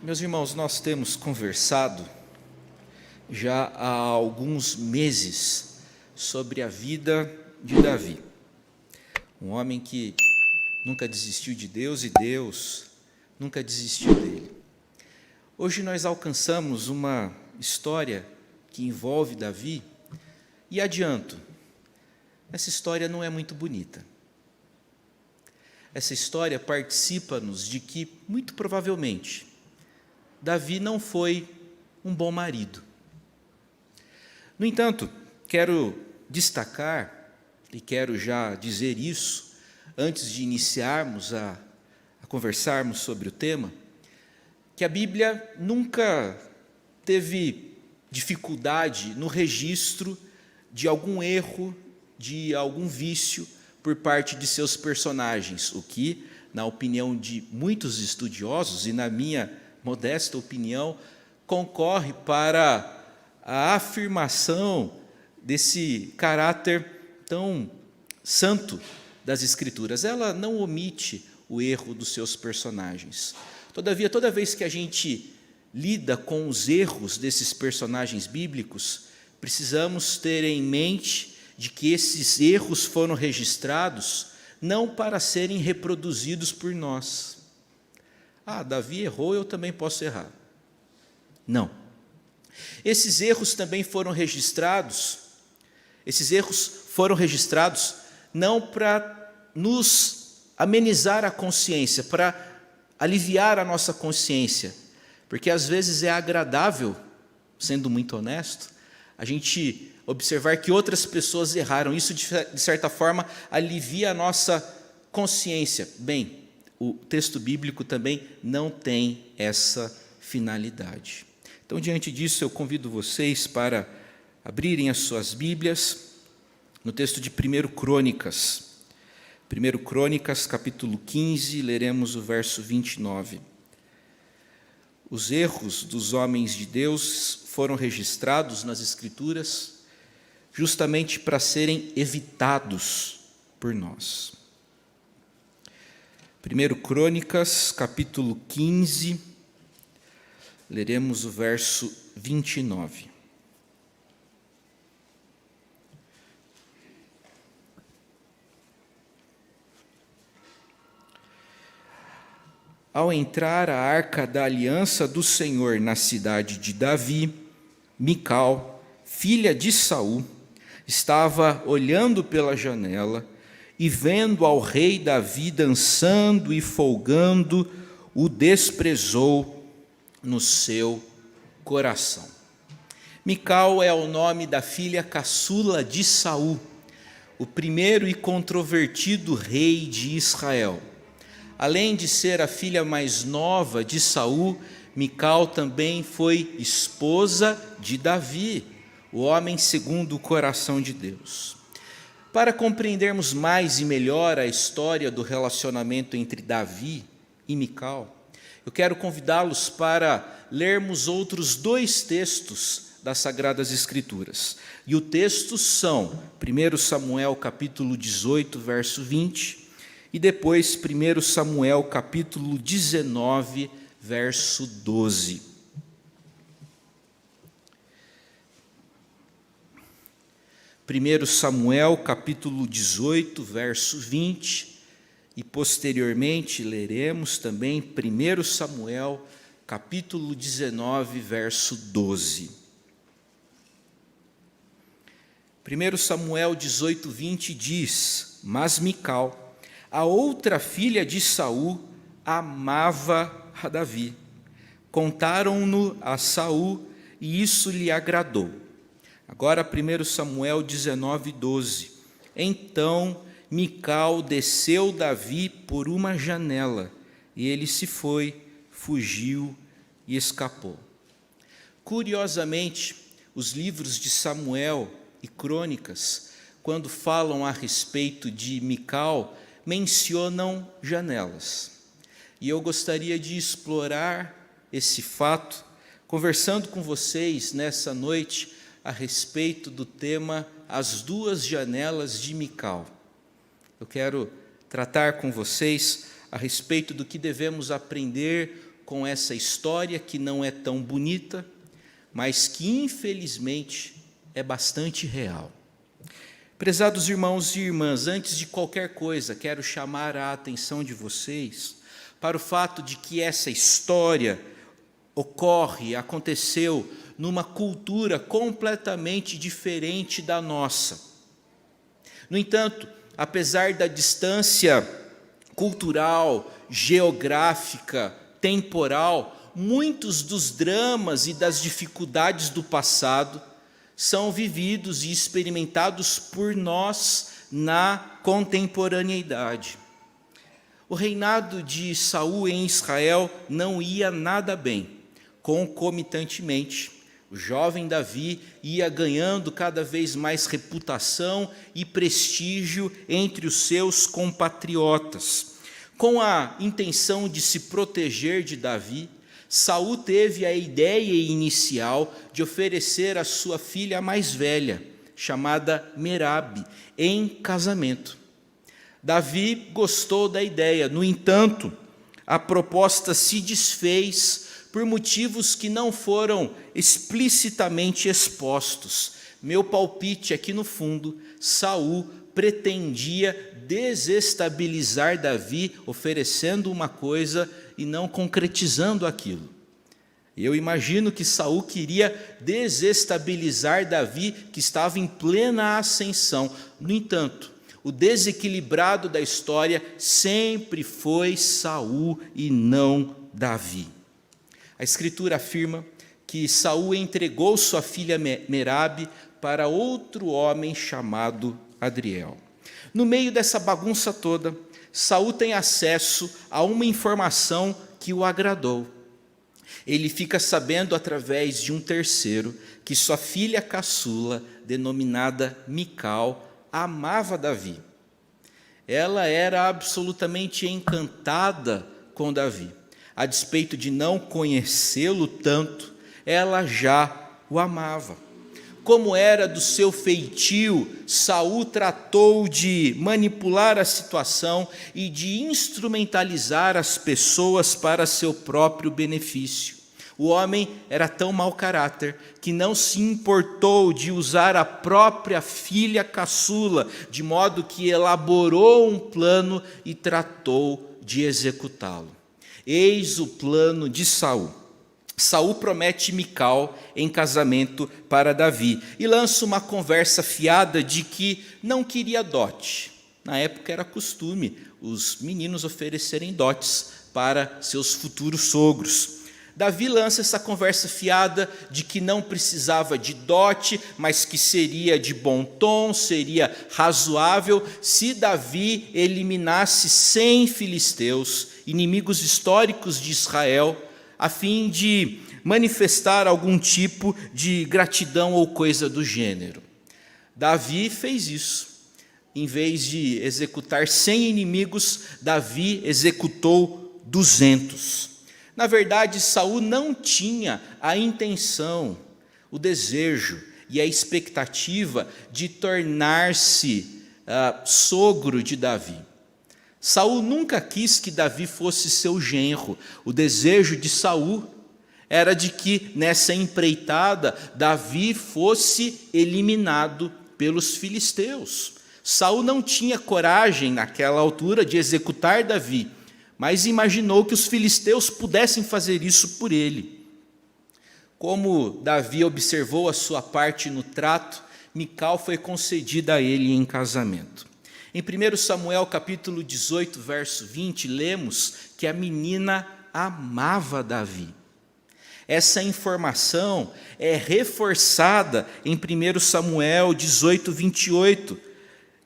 Meus irmãos, nós temos conversado já há alguns meses sobre a vida de Davi, um homem que nunca desistiu de Deus e Deus nunca desistiu dele. Hoje nós alcançamos uma história que envolve Davi e adianto, essa história não é muito bonita. Essa história participa-nos de que, muito provavelmente, Davi não foi um bom marido. No entanto, quero destacar, e quero já dizer isso, antes de iniciarmos a conversarmos sobre o tema, que a Bíblia nunca teve dificuldade no registro de algum erro, de algum vício por parte de seus personagens, o que, na opinião de muitos estudiosos e na minha modesta opinião, concorre para a afirmação desse caráter tão santo das Escrituras. Ela não omite o erro dos seus personagens. Todavia, toda vez que a gente lida com os erros desses personagens bíblicos, precisamos ter em mente de que esses erros foram registrados não para serem reproduzidos por nós. Davi errou, eu também posso errar. Não. Esses erros também foram registrados, não para nos amenizar a consciência, para aliviar a nossa consciência, porque às vezes é agradável, sendo muito honesto, a gente observar que outras pessoas erraram. Isso, de certa forma, alivia a nossa consciência. Bem, o texto bíblico também não tem essa finalidade. Então, diante disso, eu convido vocês para abrirem as suas Bíblias no texto de 1 Crônicas. 1 Crônicas, capítulo 15, leremos o verso 29. Os erros dos homens de Deus foram registrados nas Escrituras justamente para serem evitados por nós. 1 Crônicas, capítulo 15, leremos o verso 29. Ao entrar a arca da aliança do Senhor na cidade de Davi, Mical, filha de Saul, estava olhando pela janela e vendo ao rei Davi dançando e folgando, o desprezou no seu coração. Mical é o nome da filha caçula de Saul, o primeiro e controvertido rei de Israel. Além de ser a filha mais nova de Saul, Mical também foi esposa de Davi, o homem segundo o coração de Deus. Para compreendermos mais e melhor a história do relacionamento entre Davi e Mical, eu quero convidá-los para lermos outros dois textos das Sagradas Escrituras. E os textos são 1 Samuel capítulo 18, verso 20, e depois 1 Samuel capítulo 19, verso 12. 1 Samuel capítulo 18, verso 20, e posteriormente leremos também 1 Samuel capítulo 19, verso 12. 1 Samuel 18, 20 diz: Mas Mical, a outra filha de Saul, amava a Davi. Contaram-no a Saul e isso lhe agradou. Agora 1 Samuel 19, 12. Então Mical desceu Davi por uma janela, e ele se foi, fugiu e escapou. Curiosamente, os livros de Samuel e Crônicas, quando falam a respeito de Mical, mencionam janelas. E eu gostaria de explorar esse fato, conversando com vocês nessa noite, a respeito do tema As Duas Janelas de Mical. Eu quero tratar com vocês a respeito do que devemos aprender com essa história que não é tão bonita, mas que infelizmente é bastante real. Prezados irmãos e irmãs, antes de qualquer coisa, quero chamar a atenção de vocês para o fato de que essa história aconteceu numa cultura completamente diferente da nossa. No entanto, apesar da distância cultural, geográfica, temporal, muitos dos dramas e das dificuldades do passado são vividos e experimentados por nós na contemporaneidade. O reinado de Saul em Israel não ia nada bem. Concomitantemente, o jovem Davi ia ganhando cada vez mais reputação e prestígio entre os seus compatriotas. Com a intenção de se proteger de Davi, Saul teve a ideia inicial de oferecer a sua filha mais velha, chamada Merabe, em casamento. Davi gostou da ideia, no entanto, a proposta se desfez por motivos que não foram explicitamente expostos. Meu palpite aqui no fundo, Saul pretendia desestabilizar Davi, oferecendo uma coisa e não concretizando aquilo. Eu imagino que Saul queria desestabilizar Davi, que estava em plena ascensão. No entanto, o desequilibrado da história sempre foi Saul e não Davi. A Escritura afirma que Saul entregou sua filha Merabe para outro homem chamado Adriel. No meio dessa bagunça toda, Saul tem acesso a uma informação que o agradou. Ele fica sabendo através de um terceiro que sua filha caçula, denominada Mical, amava Davi. Ela era absolutamente encantada com Davi. A despeito de não conhecê-lo tanto, ela já o amava. Como era do seu feitio, Saul tratou de manipular a situação e de instrumentalizar as pessoas para seu próprio benefício. O homem era tão mau caráter que não se importou de usar a própria filha caçula, de modo que elaborou um plano e tratou de executá-lo. Eis o plano de Saul. Saul promete Mical em casamento para Davi e lança uma conversa fiada de que não queria dote. Na época era costume os meninos oferecerem dotes para seus futuros sogros. Davi lança essa conversa fiada de que não precisava de dote, mas que seria de bom tom, seria razoável se Davi eliminasse 100 filisteus, inimigos históricos de Israel, a fim de manifestar algum tipo de gratidão ou coisa do gênero. Davi fez isso. Em vez de executar 100 inimigos, Davi executou 200. Na verdade, Saul não tinha a intenção, o desejo e a expectativa de tornar-se sogro de Davi. Saul nunca quis que Davi fosse seu genro. O desejo de Saul era de que nessa empreitada Davi fosse eliminado pelos filisteus. Saul não tinha coragem naquela altura de executar Davi, mas imaginou que os filisteus pudessem fazer isso por ele. Como Davi observou a sua parte no trato, Mical foi concedida a ele em casamento. Em 1 Samuel capítulo 18, verso 20, lemos que a menina amava Davi. Essa informação é reforçada em 1 Samuel 18, 28,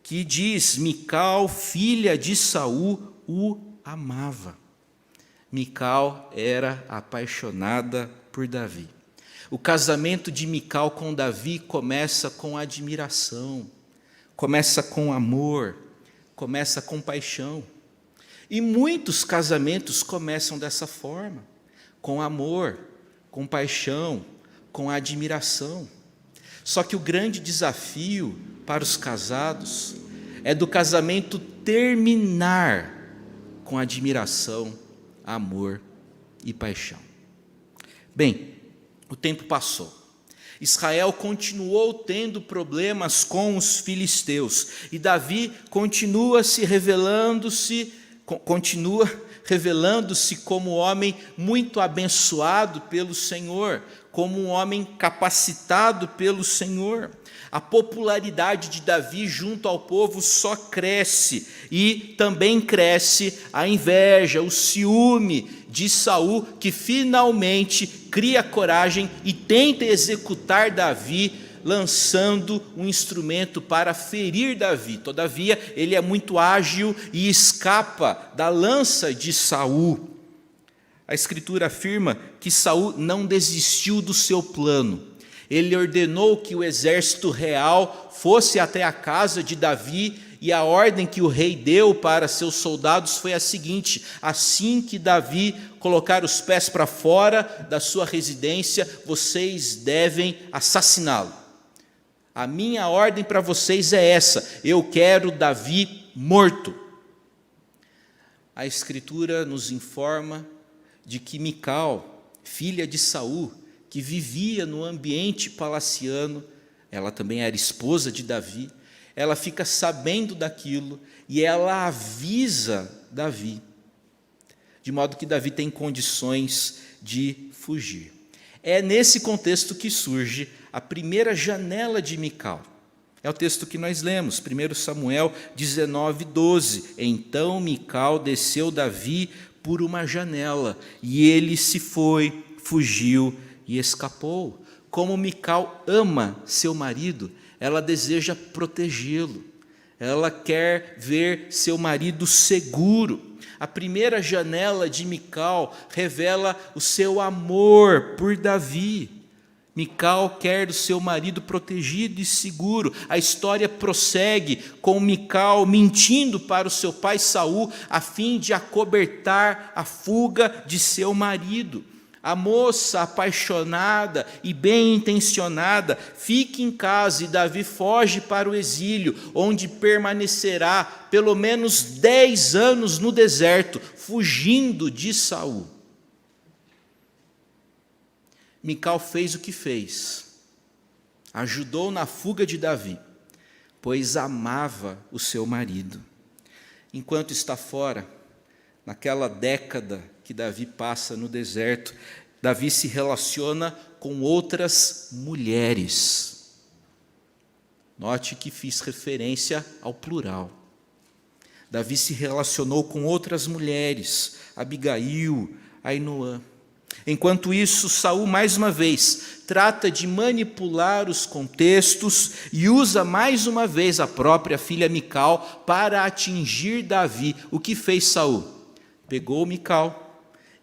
que diz: Mical, filha de Saul, o amava. Mical era apaixonada por Davi. O casamento de Mical com Davi começa com admiração, começa com amor, começa com paixão. E muitos casamentos começam dessa forma, com amor, com paixão, com admiração. Só que o grande desafio para os casados é do casamento terminar com admiração, amor e paixão. Bem, o tempo passou. Israel continuou tendo problemas com os filisteus, e Davi continua revelando-se como homem muito abençoado pelo Senhor, como um homem capacitado pelo Senhor. A popularidade de Davi junto ao povo só cresce, e também cresce a inveja, o ciúme de Saul, que finalmente cria coragem e tenta executar Davi, lançando um instrumento para ferir Davi. Todavia, ele é muito ágil e escapa da lança de Saul. A Escritura afirma que Saul não desistiu do seu plano. Ele ordenou que o exército real fosse até a casa de Davi, e a ordem que o rei deu para seus soldados foi a seguinte: assim que Davi colocar os pés para fora da sua residência, vocês devem assassiná-lo. A minha ordem para vocês é essa: eu quero Davi morto. A Escritura nos informa de que Mical, filha de Saul, que vivia no ambiente palaciano, ela também era esposa de Davi, ela fica sabendo daquilo e ela avisa Davi, de modo que Davi tem condições de fugir. É nesse contexto que surge a primeira janela de Mical. É o texto que nós lemos, 1 Samuel 19:12. Então Mical desceu Davi por uma janela, e ele se foi, fugiu e escapou. Como Mical ama seu marido, ela deseja protegê-lo. Ela quer ver seu marido seguro. A primeira janela de Mical revela o seu amor por Davi. Mical quer o seu marido protegido e seguro. A história prossegue com Mical mentindo para o seu pai Saul, a fim de acobertar a fuga de seu marido. A moça apaixonada e bem-intencionada fica em casa, e Davi foge para o exílio, onde permanecerá pelo menos 10 anos no deserto, fugindo de Saul. Mical fez o que fez, ajudou na fuga de Davi, pois amava o seu marido. Enquanto está fora, naquela década que Davi passa no deserto, Davi se relaciona com outras mulheres. Note que fiz referência ao plural. Davi se relacionou com outras mulheres, Abigail, Ainoã. Enquanto isso, Saul, mais uma vez, trata de manipular os contextos e usa mais uma vez a própria filha Mical para atingir Davi. O que fez Saul? Pegou Mical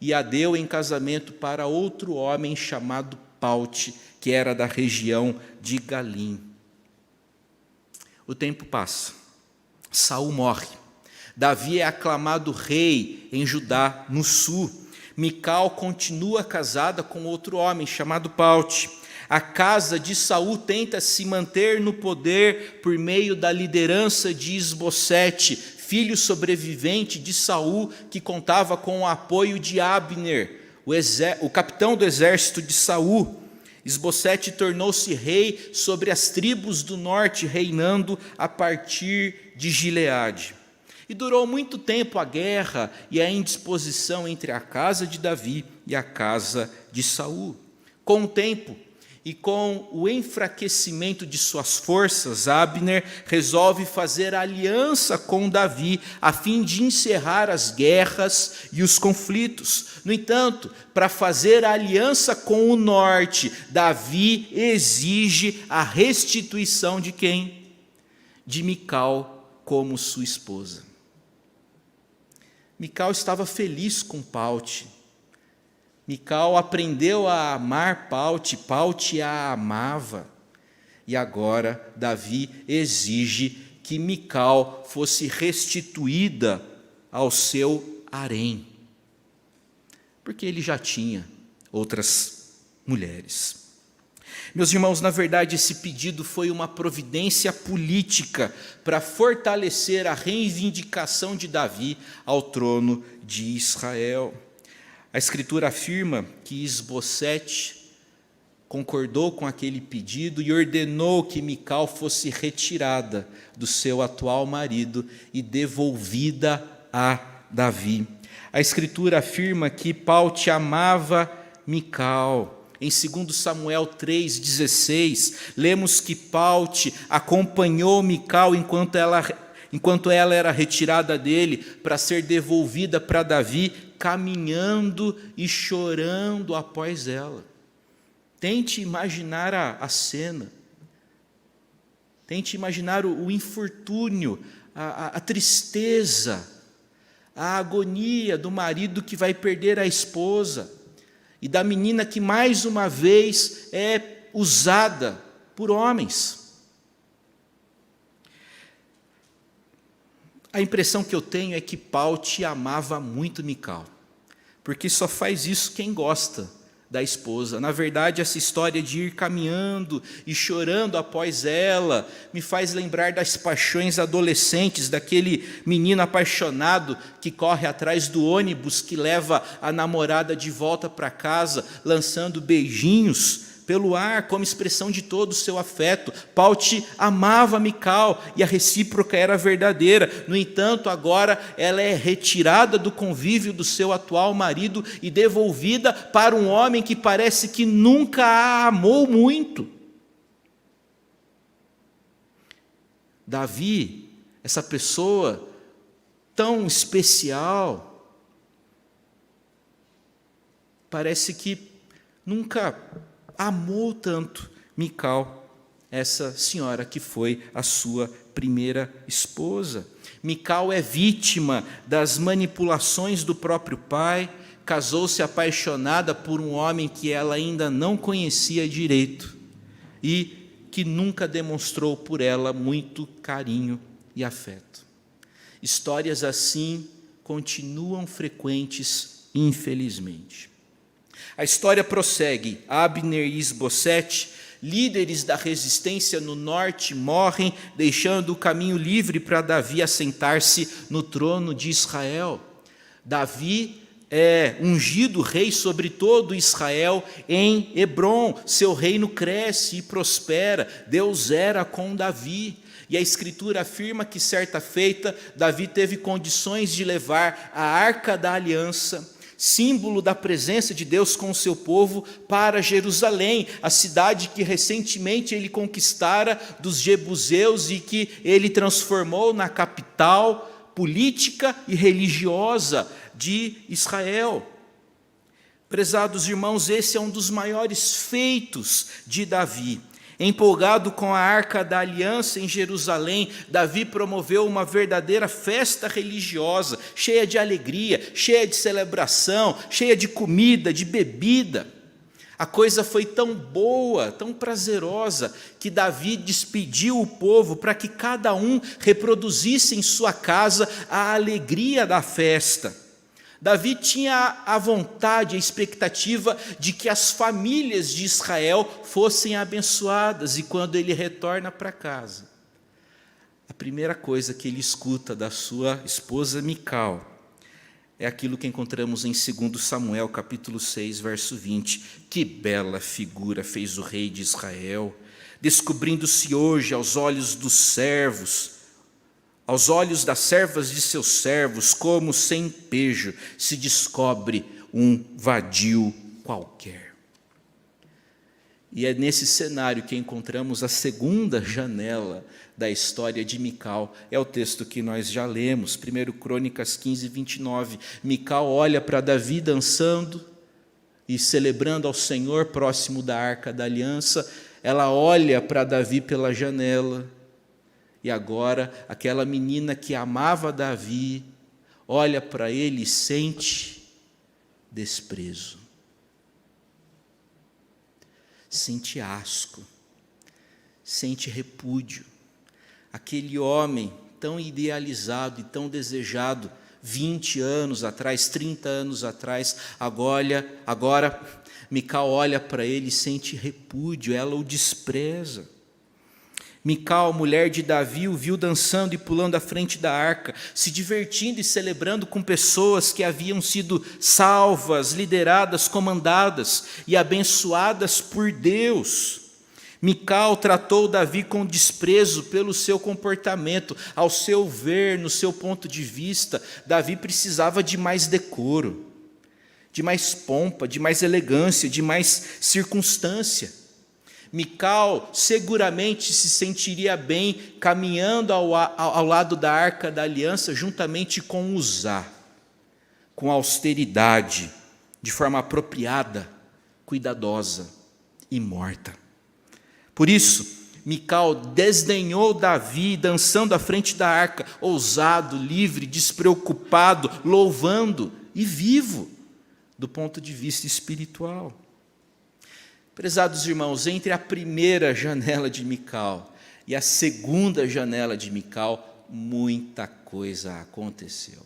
e a deu em casamento para outro homem chamado Paute, que era da região de Galim. O tempo passa. Saul morre. Davi é aclamado rei em Judá, no sul. Mical continua casada com outro homem chamado Paute. A casa de Saul tenta se manter no poder por meio da liderança de Isbosete, filho sobrevivente de Saul, que contava com o apoio de Abner, o capitão do exército de Saul. Isbosete tornou-se rei sobre as tribos do norte, reinando a partir de Gileade. E durou muito tempo a guerra e a indisposição entre a casa de Davi e a casa de Saul. Com o tempo e com o enfraquecimento de suas forças, Abner resolve fazer aliança com Davi, a fim de encerrar as guerras e os conflitos. No entanto, para fazer aliança com o norte, Davi exige a restituição de quem? De Mical como sua esposa. Mical estava feliz com Paute. Mical aprendeu a amar Paute, Paute a amava. E agora Davi exige que Mical fosse restituída ao seu harém, porque ele já tinha outras mulheres. Meus irmãos, na verdade, esse pedido foi uma providência política para fortalecer a reivindicação de Davi ao trono de Israel. A Escritura afirma que Isbosete concordou com aquele pedido e ordenou que Mical fosse retirada do seu atual marido e devolvida a Davi. A Escritura afirma que Paute amava Mical. Em 2 Samuel 3,16, lemos que Paute acompanhou Mical enquanto ela era retirada dele para ser devolvida para Davi, caminhando e chorando após ela. Tente imaginar a cena. Tente imaginar o infortúnio, a tristeza, a agonia do marido que vai perder a esposa e da menina que mais uma vez é usada por homens. A impressão que eu tenho é que Paute amava muito Mical, porque só faz isso quem gosta da esposa. Na verdade, essa história de ir caminhando e chorando após ela me faz lembrar das paixões adolescentes, daquele menino apaixonado que corre atrás do ônibus que leva a namorada de volta para casa, lançando beijinhos pelo ar, como expressão de todo o seu afeto. Paute amava Mical e a recíproca era verdadeira. No entanto, agora ela é retirada do convívio do seu atual marido e devolvida para um homem que parece que nunca a amou muito. Davi, essa pessoa tão especial, parece que nunca amou tanto Mical, essa senhora que foi a sua primeira esposa. Mical é vítima das manipulações do próprio pai, casou-se apaixonada por um homem que ela ainda não conhecia direito e que nunca demonstrou por ela muito carinho e afeto. Histórias assim continuam frequentes, infelizmente. A história prossegue. Abner e Isbosete, líderes da resistência no norte, morrem, deixando o caminho livre para Davi assentar-se no trono de Israel. Davi é ungido rei sobre todo Israel em Hebrom. Seu reino cresce e prospera. Deus era com Davi. E a Escritura afirma que, certa feita, Davi teve condições de levar a Arca da Aliança, símbolo da presença de Deus com o seu povo, para Jerusalém, a cidade que recentemente ele conquistara dos jebuseus e que ele transformou na capital política e religiosa de Israel. Prezados irmãos, esse é um dos maiores feitos de Davi. Empolgado com a Arca da Aliança em Jerusalém, Davi promoveu uma verdadeira festa religiosa, cheia de alegria, cheia de celebração, cheia de comida, de bebida. A coisa foi tão boa, tão prazerosa, que Davi despediu o povo para que cada um reproduzisse em sua casa a alegria da festa. Davi tinha a vontade, a expectativa de que as famílias de Israel fossem abençoadas, e quando ele retorna para casa, a primeira coisa que ele escuta da sua esposa Mical é aquilo que encontramos em 2 Samuel, capítulo 6, verso 20. Que bela figura fez o rei de Israel, descobrindo-se hoje aos olhos dos servos, aos olhos das servas de seus servos, como sem pejo se descobre um vadio qualquer. E é nesse cenário que encontramos a segunda janela da história de Mical. É o texto que nós já lemos, 1 Crônicas 15, 29. Mical olha para Davi dançando e celebrando ao Senhor próximo da Arca da Aliança. Ela olha para Davi pela janela. E agora, aquela menina que amava Davi, olha para ele e sente desprezo, sente asco, sente repúdio. Aquele homem tão idealizado e tão desejado 20 anos atrás, 30 anos atrás, agora Mical olha para ele e sente repúdio, ela o despreza. Mical, mulher de Davi, o viu dançando e pulando à frente da arca, se divertindo e celebrando com pessoas que haviam sido salvas, lideradas, comandadas e abençoadas por Deus. Mical tratou Davi com desprezo pelo seu comportamento. Ao seu ver, no seu ponto de vista, Davi precisava de mais decoro, de mais pompa, de mais elegância, de mais circunstância. Mical seguramente se sentiria bem caminhando ao lado da arca da aliança, juntamente com Uzá, com austeridade, de forma apropriada, cuidadosa e morta. Por isso, Mical desdenhou Davi dançando à frente da arca, ousado, livre, despreocupado, louvando e vivo do ponto de vista espiritual. Prezados irmãos, entre a primeira janela de Mical e a segunda janela de Mical, muita coisa aconteceu.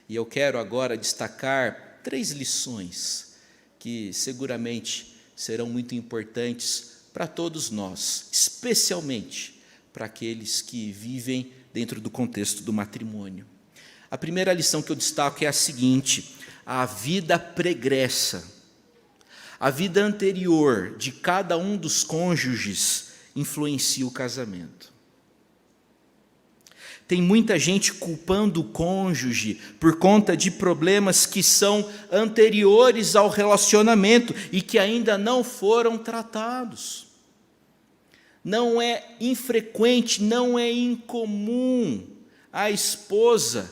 E eu quero agora destacar 3 lições que seguramente serão muito importantes para todos nós, especialmente para aqueles que vivem dentro do contexto do matrimônio. A primeira lição que eu destaco é a seguinte: a vida pregressa, a vida anterior de cada um dos cônjuges influencia o casamento. Tem muita gente culpando o cônjuge por conta de problemas que são anteriores ao relacionamento e que ainda não foram tratados. Não é infrequente, não é incomum a esposa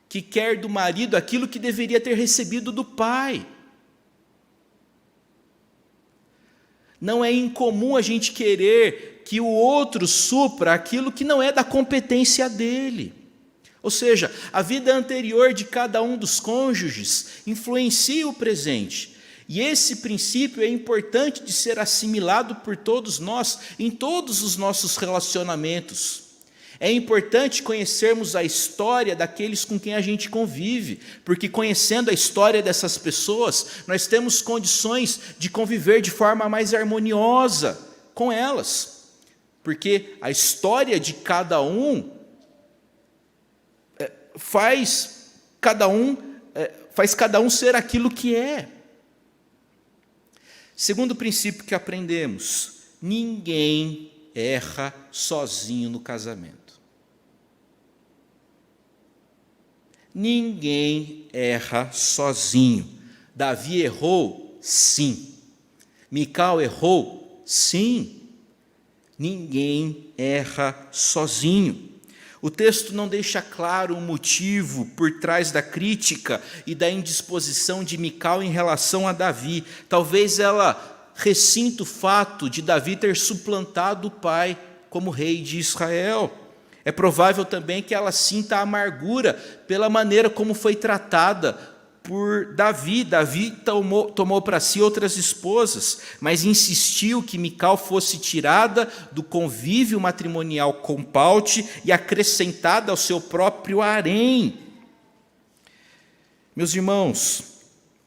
que quer do marido aquilo que deveria ter recebido do pai. Não é incomum a gente querer que o outro supra aquilo que não é da competência dele. Ou seja, a vida anterior de cada um dos cônjuges influencia o presente. E esse princípio é importante de ser assimilado por todos nós, em todos os nossos relacionamentos. É importante conhecermos a história daqueles com quem a gente convive, porque conhecendo a história dessas pessoas, nós temos condições de conviver de forma mais harmoniosa com elas. Porque a história de cada um faz cada um ser aquilo que é. Segundo princípio que aprendemos: ninguém erra sozinho no casamento. Ninguém erra sozinho. Davi errou? Sim. Mical errou? Sim. Ninguém erra sozinho. O texto não deixa claro o motivo por trás da crítica e da indisposição de Mical em relação a Davi. Talvez ela ressinta o fato de Davi ter suplantado o pai como rei de Israel. É provável também que ela sinta a amargura pela maneira como foi tratada por Davi. Davi tomou para si outras esposas, mas insistiu que Mical fosse tirada do convívio matrimonial com Paute e acrescentada ao seu próprio harém. Meus irmãos,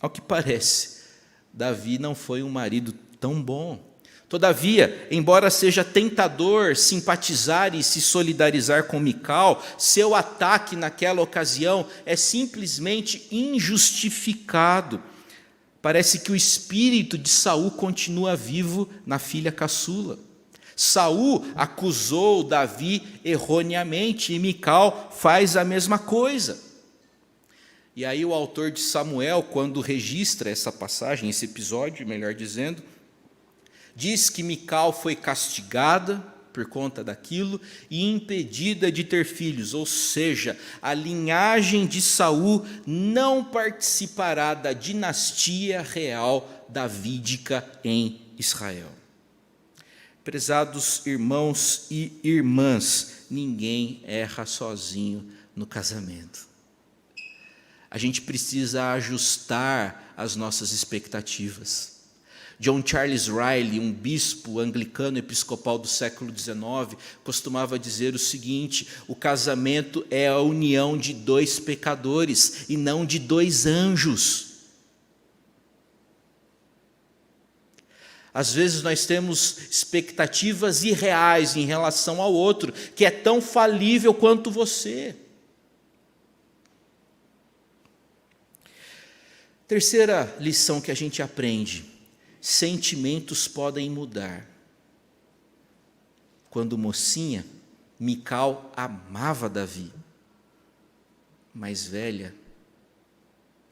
ao que parece, Davi não foi um marido tão bom. Todavia, embora seja tentador simpatizar e se solidarizar com Mical, seu ataque naquela ocasião é simplesmente injustificado. Parece que o espírito de Saul continua vivo na filha caçula. Saul acusou Davi erroneamente e Mical faz a mesma coisa. E aí o autor de Samuel, quando registra essa passagem, esse episódio, melhor dizendo, diz que Mical foi castigada por conta daquilo e impedida de ter filhos, ou seja, a linhagem de Saul não participará da dinastia real davídica em Israel. Prezados irmãos e irmãs, ninguém erra sozinho no casamento. A gente precisa ajustar as nossas expectativas. John Charles Riley, um bispo anglicano episcopal do século XIX, costumava dizer o seguinte: o casamento é a união de 2 pecadores e não de 2 anjos. Às vezes nós temos expectativas irreais em relação ao outro, que é tão falível quanto você. Terceira lição que a gente aprende: sentimentos podem mudar. Quando mocinha, Mical amava Davi, mais velha,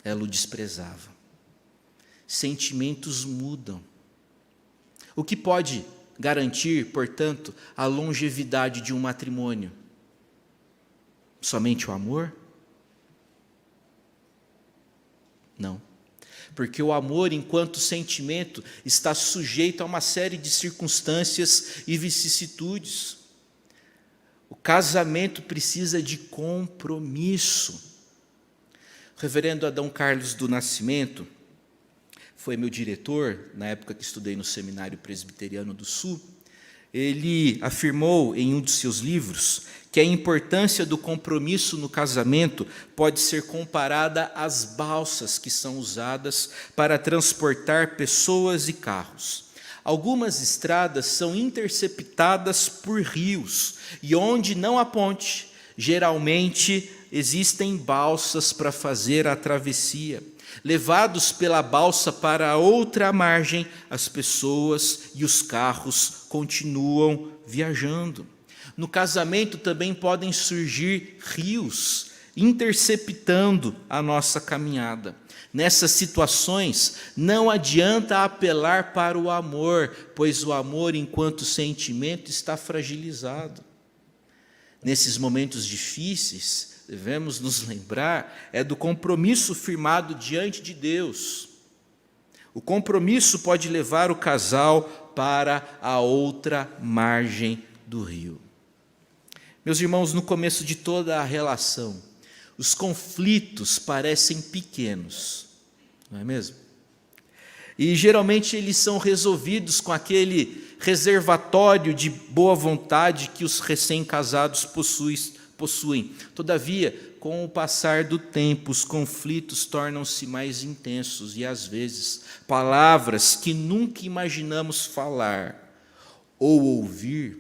ela o desprezava. Sentimentos mudam. O que pode garantir, portanto, a longevidade de um matrimônio? Somente o amor? Não. Porque o amor, enquanto sentimento, está sujeito a uma série de circunstâncias e vicissitudes. O casamento precisa de compromisso. O reverendo Adão Carlos do Nascimento foi meu diretor, na época que estudei no Seminário Presbiteriano do Sul. Ele afirmou em um de seus livros que a importância do compromisso no casamento pode ser comparada às balsas que são usadas para transportar pessoas e carros. Algumas estradas são interceptadas por rios, e onde não há ponte, geralmente existem balsas para fazer a travessia. Levados pela balsa para a outra margem, as pessoas e os carros continuam viajando. No casamento também podem surgir rios, interceptando a nossa caminhada. Nessas situações, não adianta apelar para o amor, pois o amor, enquanto sentimento, está fragilizado. Nesses momentos difíceis, devemos nos lembrar do compromisso firmado diante de Deus. O compromisso pode levar o casal para a outra margem do rio. Meus irmãos, no começo de toda a relação, os conflitos parecem pequenos, não é mesmo? E geralmente eles são resolvidos com aquele reservatório de boa vontade que os recém-casados possuem. Todavia, com o passar do tempo, os conflitos tornam-se mais intensos e, às vezes, palavras que nunca imaginamos falar ou ouvir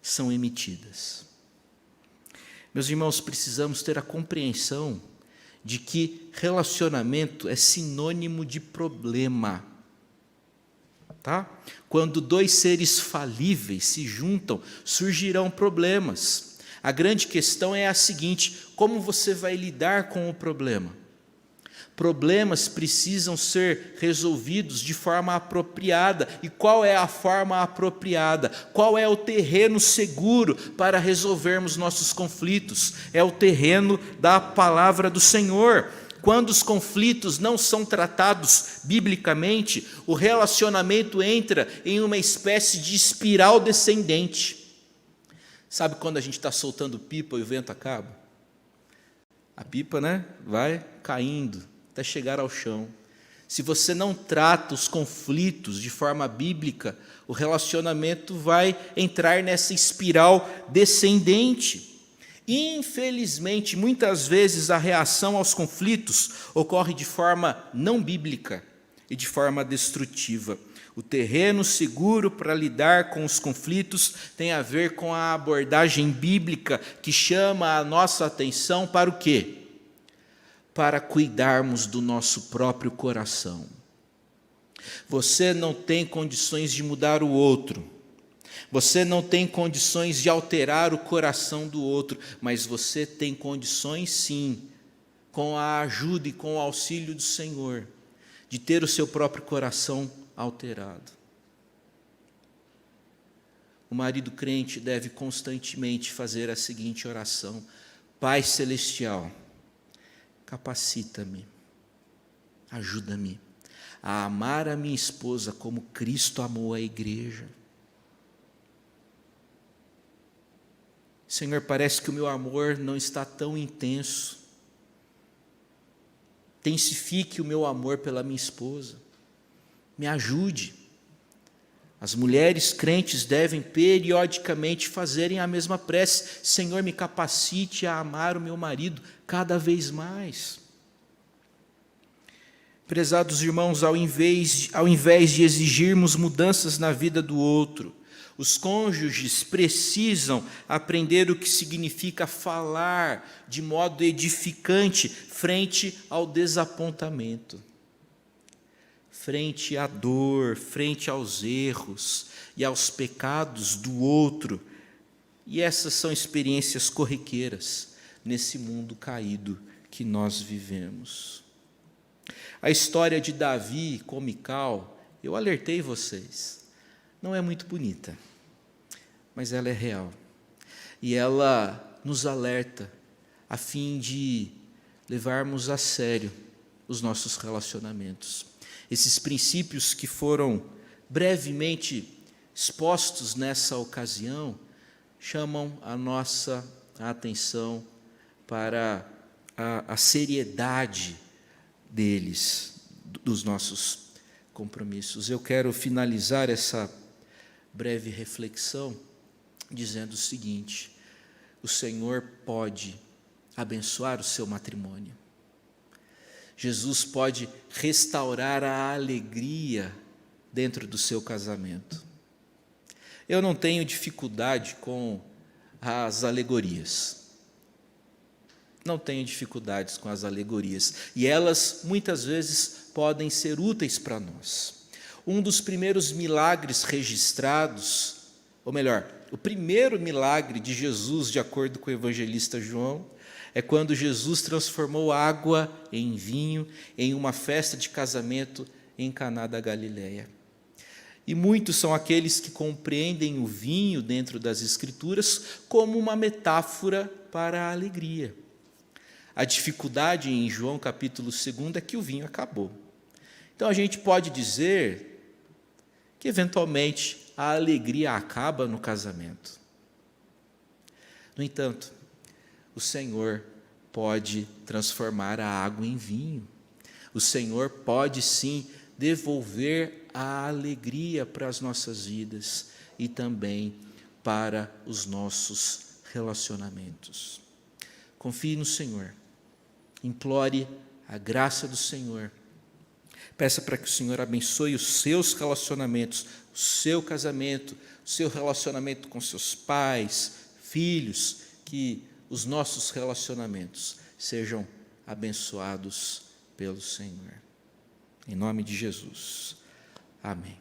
são emitidas. Meus irmãos, precisamos ter a compreensão de que relacionamento é sinônimo de problema. Tá? Quando dois seres falíveis se juntam, surgirão problemas. A grande questão é a seguinte: como você vai lidar com o problema? Problemas precisam ser resolvidos de forma apropriada. E qual é a forma apropriada? Qual é o terreno seguro para resolvermos nossos conflitos? É o terreno da palavra do Senhor. Quando os conflitos não são tratados biblicamente, o relacionamento entra em uma espécie de espiral descendente. Sabe quando a gente está soltando pipa e o vento acaba? A pipa, vai caindo até chegar ao chão. Se você não trata os conflitos de forma bíblica, o relacionamento vai entrar nessa espiral descendente. Infelizmente, muitas vezes a reação aos conflitos ocorre de forma não bíblica e de forma destrutiva. O terreno seguro para lidar com os conflitos tem a ver com a abordagem bíblica que chama a nossa atenção para o quê? Para cuidarmos do nosso próprio coração. Você não tem condições de mudar o outro. Você não tem condições de alterar o coração do outro, mas você tem condições, sim, com a ajuda e com o auxílio do Senhor, de ter o seu próprio coração alterado. O marido crente deve constantemente fazer a seguinte oração: Pai Celestial, capacita-me, ajuda-me a amar a minha esposa como Cristo amou a igreja. Senhor, parece que o meu amor não está tão intenso. Intensifique o meu amor pela minha esposa. Me ajude. As mulheres crentes devem periodicamente fazerem a mesma prece: Senhor, me capacite a amar o meu marido cada vez mais. Prezados irmãos, ao invés de exigirmos mudanças na vida do outro, os cônjuges precisam aprender o que significa falar de modo edificante frente ao desapontamento, frente à dor, frente aos erros e aos pecados do outro. E essas são experiências corriqueiras nesse mundo caído que nós vivemos. A história de Davi com Mical, eu alertei vocês, não é muito bonita, mas ela é real. E ela nos alerta a fim de levarmos a sério os nossos relacionamentos. Esses princípios que foram brevemente expostos nessa ocasião chamam a nossa atenção para a seriedade deles, dos nossos compromissos. Eu quero finalizar essa breve reflexão dizendo o seguinte: o Senhor pode abençoar o seu matrimônio. Jesus pode restaurar a alegria dentro do seu casamento. Eu não tenho dificuldade com as alegorias. Não tenho dificuldades com as alegorias. E elas, muitas vezes, podem ser úteis para nós. Um dos primeiros milagres registrados, ou melhor, o primeiro milagre de Jesus, de acordo com o evangelista João, é quando Jesus transformou água em vinho em uma festa de casamento em Caná da Galileia. E muitos são aqueles que compreendem o vinho dentro das Escrituras como uma metáfora para a alegria. A dificuldade em João capítulo 2 é que o vinho acabou. Então a gente pode dizer que eventualmente a alegria acaba no casamento. No entanto, o Senhor pode transformar a água em vinho. O Senhor pode sim devolver a alegria para as nossas vidas e também para os nossos relacionamentos. Confie no Senhor. Implore a graça do Senhor. Peça para que o Senhor abençoe os seus relacionamentos, o seu casamento, o seu relacionamento com seus pais, filhos, que os nossos relacionamentos sejam abençoados pelo Senhor. Em nome de Jesus. Amém.